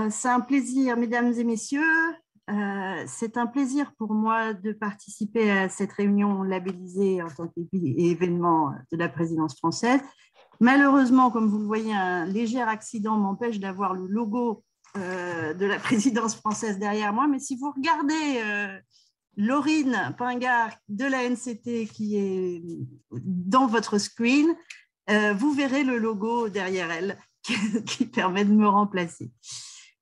c'est un plaisir, mesdames et messieurs. C'est un plaisir pour moi de participer à cette réunion labellisée en tant qu'événement de la présidence française. Malheureusement, comme vous le voyez, un léger accident m'empêche d'avoir le logo de la présidence française derrière moi. Mais si vous regardez Laurine Pingard de la NCT qui est dans votre screen, vous verrez le logo derrière elle qui permet de me remplacer.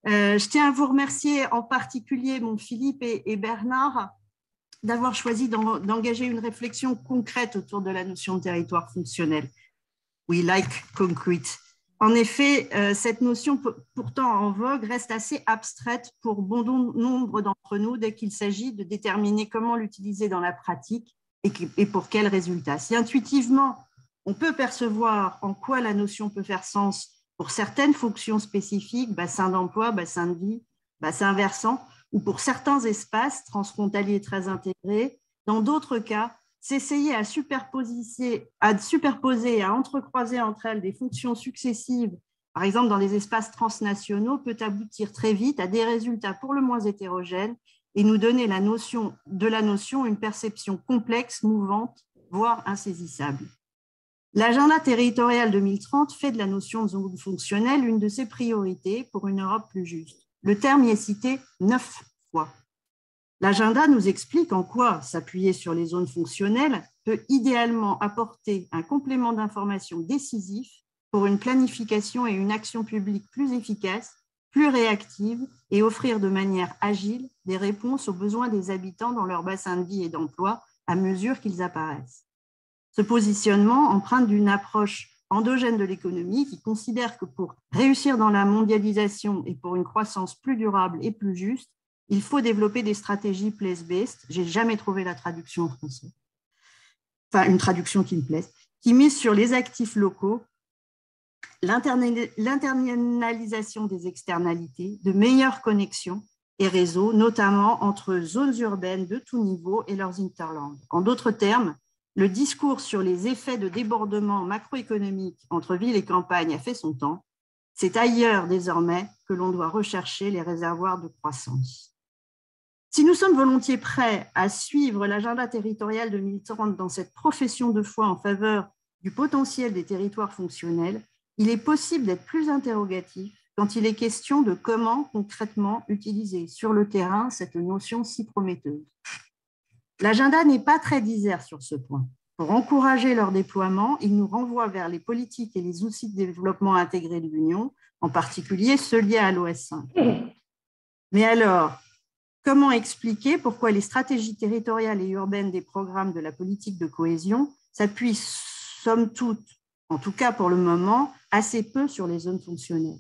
Je tiens à vous remercier en particulier, mon Philippe et Bernard, d'avoir choisi d'engager une réflexion concrète autour de la notion de territoire fonctionnel. We like concrete. En effet, cette notion, pourtant en vogue, reste assez abstraite pour bon nombre d'entre nous dès qu'il s'agit de déterminer comment l'utiliser dans la pratique et pour quels résultats. Si intuitivement, on peut percevoir en quoi la notion peut faire sens pour certaines fonctions spécifiques, bassin d'emploi, bassin de vie, bassin versant, ou pour certains espaces transfrontaliers très intégrés, dans d'autres cas, s'essayer à superposer et à entrecroiser entre elles des fonctions successives, par exemple dans les espaces transnationaux, peut aboutir très vite à des résultats pour le moins hétérogènes et nous donner de la notion une perception complexe, mouvante, voire insaisissable. L'agenda territorial 2030 fait de la notion de zone fonctionnelle une de ses priorités pour une Europe plus juste. Le terme y est cité 9 fois. L'agenda nous explique en quoi s'appuyer sur les zones fonctionnelles peut idéalement apporter un complément d'information décisif pour une planification et une action publique plus efficace, plus réactive et offrir de manière agile des réponses aux besoins des habitants dans leur bassin de vie et d'emploi à mesure qu'ils apparaissent. Ce positionnement emprunte d'une approche endogène de l'économie qui considère que pour réussir dans la mondialisation et pour une croissance plus durable et plus juste, il faut développer des stratégies place-based. Je n'ai jamais trouvé la traduction en français, enfin une traduction qui me plaise, qui mise sur les actifs locaux, l'internalisation des externalités, de meilleures connexions et réseaux, notamment entre zones urbaines de tout niveau et leurs interlands. En d'autres termes, le discours sur les effets de débordement macroéconomique entre ville et campagne a fait son temps. C'est ailleurs désormais que l'on doit rechercher les réservoirs de croissance. Si nous sommes volontiers prêts à suivre l'agenda territorial 2030 dans cette profession de foi en faveur du potentiel des territoires fonctionnels, il est possible d'être plus interrogatif quand il est question de comment concrètement utiliser sur le terrain cette notion si prometteuse. L'agenda n'est pas très disert sur ce point. Pour encourager leur déploiement, il nous renvoie vers les politiques et les outils de développement intégré de l'Union, en particulier ceux liés à l'OS5. Mais alors, comment expliquer pourquoi les stratégies territoriales et urbaines des programmes de la politique de cohésion s'appuient, somme toute, en tout cas pour le moment, assez peu sur les zones fonctionnelles?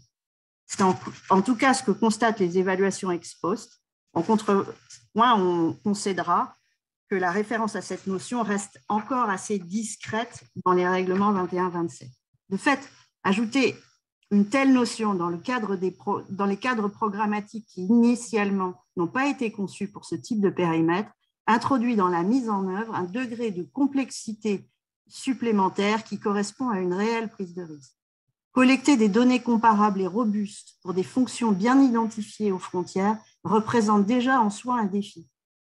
C'est en tout cas ce que constatent les évaluations ex post. En contrepoint, on concédera que la référence à cette notion reste encore assez discrète dans les règlements 21-27. De fait, ajouter une telle notion dans les cadres programmatiques qui initialement n'ont pas été conçus pour ce type de périmètre introduit dans la mise en œuvre un degré de complexité supplémentaire qui correspond à une réelle prise de risque. Collecter des données comparables et robustes pour des fonctions bien identifiées aux frontières représente déjà en soi un défi.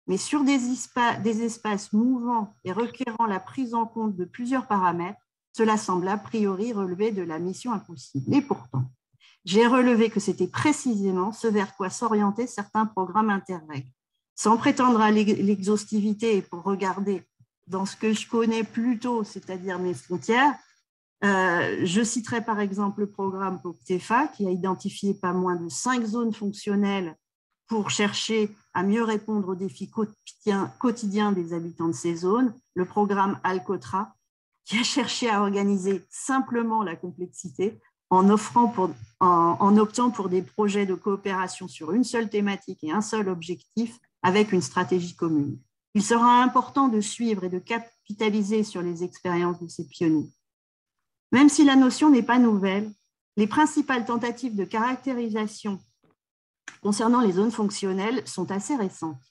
Mais sur des espaces mouvants et requérant la prise en compte de plusieurs paramètres, cela semble a priori relever de la mission impossible. Et pourtant, j'ai relevé que c'était précisément ce vers quoi s'orientaient certains programmes Interreg. Sans prétendre à l'exhaustivité et pour regarder dans ce que je connais plutôt, c'est-à-dire mes frontières, je citerai par exemple le programme POCTEFA qui a identifié pas moins de 5 zones fonctionnelles pour chercher à mieux répondre aux défis quotidiens des habitants de ces zones, le programme Alcotra, qui a cherché à organiser simplement la complexité en optant pour des projets de coopération sur une seule thématique et un seul objectif avec une stratégie commune. Il sera important de suivre et de capitaliser sur les expériences de ces pionniers. Même si la notion n'est pas nouvelle, les principales tentatives de caractérisation concernant les zones fonctionnelles sont assez récentes.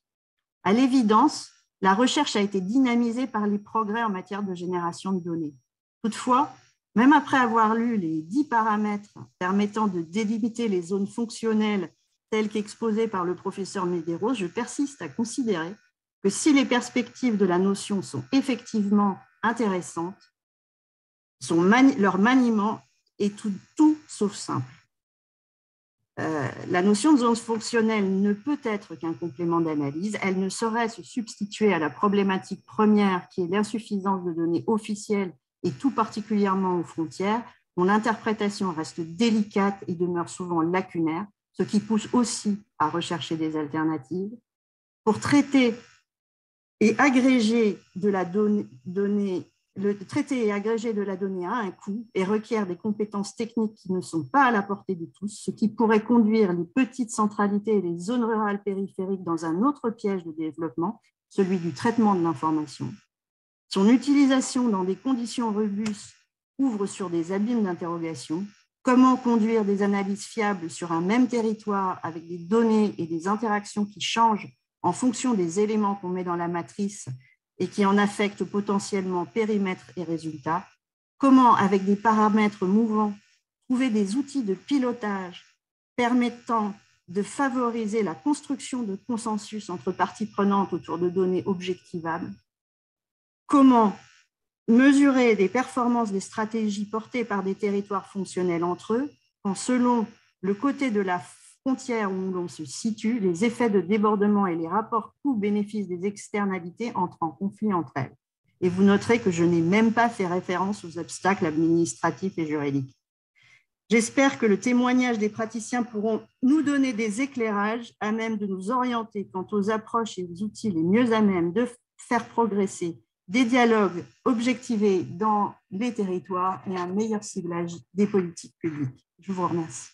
À l'évidence, la recherche a été dynamisée par les progrès en matière de génération de données. Toutefois, Même après avoir lu les 10 paramètres permettant de délimiter les zones fonctionnelles telles qu'exposées par le professeur Medeiros, je persiste à considérer que si les perspectives de la notion sont effectivement intéressantes, leur maniement est tout sauf simple. La notion de zone fonctionnelle ne peut être qu'un complément d'analyse. Elle ne saurait se substituer à la problématique première qui est l'insuffisance de données officielles et tout particulièrement aux frontières, dont l'interprétation reste délicate et demeure souvent lacunaire, ce qui pousse aussi à rechercher des alternatives. Pour traiter et agréger de la donnée, le traiter et agréger de la donnée a un coût et requiert des compétences techniques qui ne sont pas à la portée de tous, ce qui pourrait conduire les petites centralités et les zones rurales périphériques dans un autre piège de développement, celui du traitement de l'information. Son utilisation dans des conditions robustes ouvre sur des abîmes d'interrogation. Comment conduire des analyses fiables sur un même territoire avec des données et des interactions qui changent en fonction des éléments qu'on met dans la matrice et qui en affectent potentiellement périmètre et résultats? Comment, avec des paramètres mouvants, trouver des outils de pilotage permettant de favoriser la construction de consensus entre parties prenantes autour de données objectivables? Comment mesurer des performances des stratégies portées par des territoires fonctionnels entre eux, quand selon le côté de la frontière où l'on se situe, les effets de débordement et les rapports coûts-bénéfices des externalités entrent en conflit entre elles. Et vous noterez que je n'ai même pas fait référence aux obstacles administratifs et juridiques. J'espère que le témoignage des praticiens pourront nous donner des éclairages à même de nous orienter quant aux approches et aux outils les mieux à même de faire progresser des dialogues objectivés dans les territoires et un meilleur ciblage des politiques publiques. Je vous remercie.